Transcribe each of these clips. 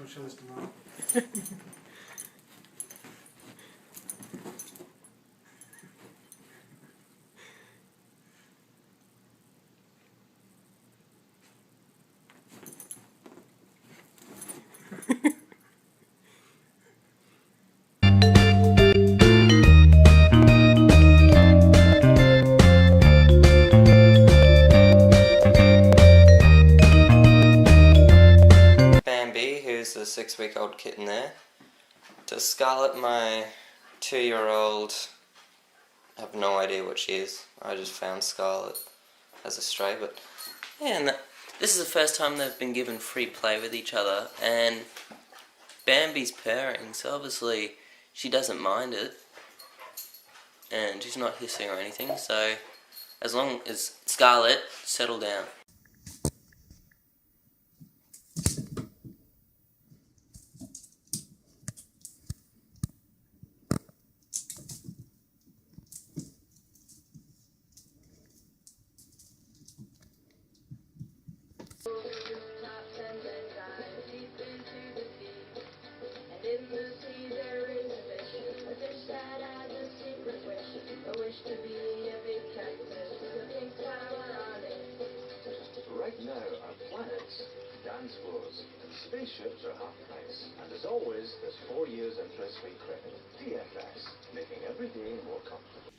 show this tomorrow. The 6-week-old kitten there. To Scarlett, my 2-year-old, I have no idea what she is. I just found Scarlett as a stray, but yeah, and this is the first time they've been given free play with each other, and Bambi's purring, so obviously she doesn't mind it, and she's not hissing or anything, so as long as Scarlett, settle down. Right now, our planets, dance floors, and spaceships are half price. And as always, there's 4 years interest-free credit. DFS, making every day more comfortable.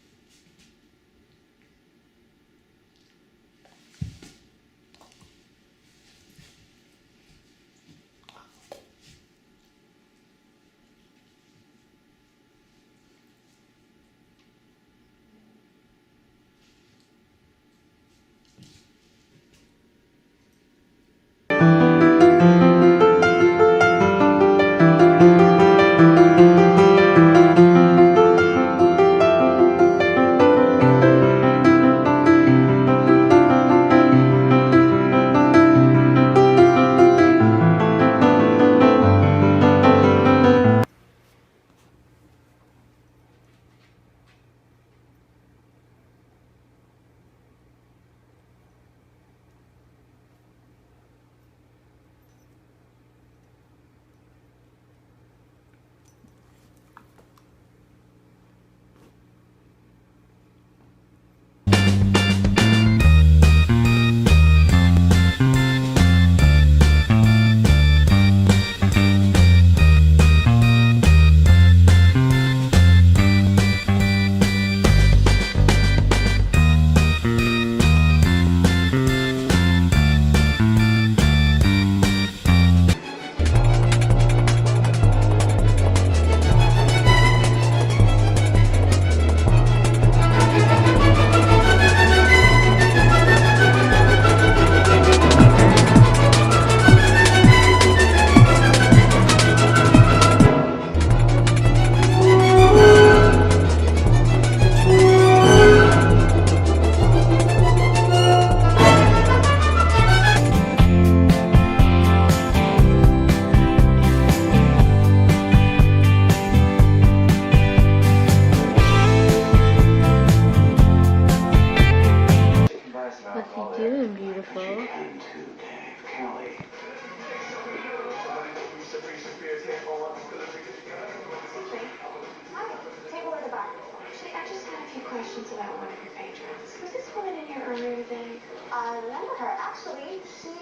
questions about one of your patrons. Was this woman in here earlier today? I remember her. Actually, she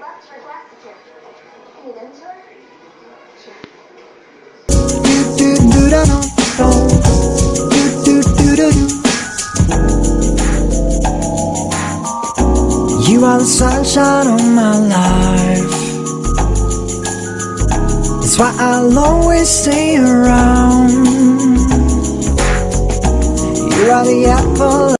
left her glasses here. Can you lend to her? Sure. You are the sunshine of my life. That's why I'll always stay around. You are the apple.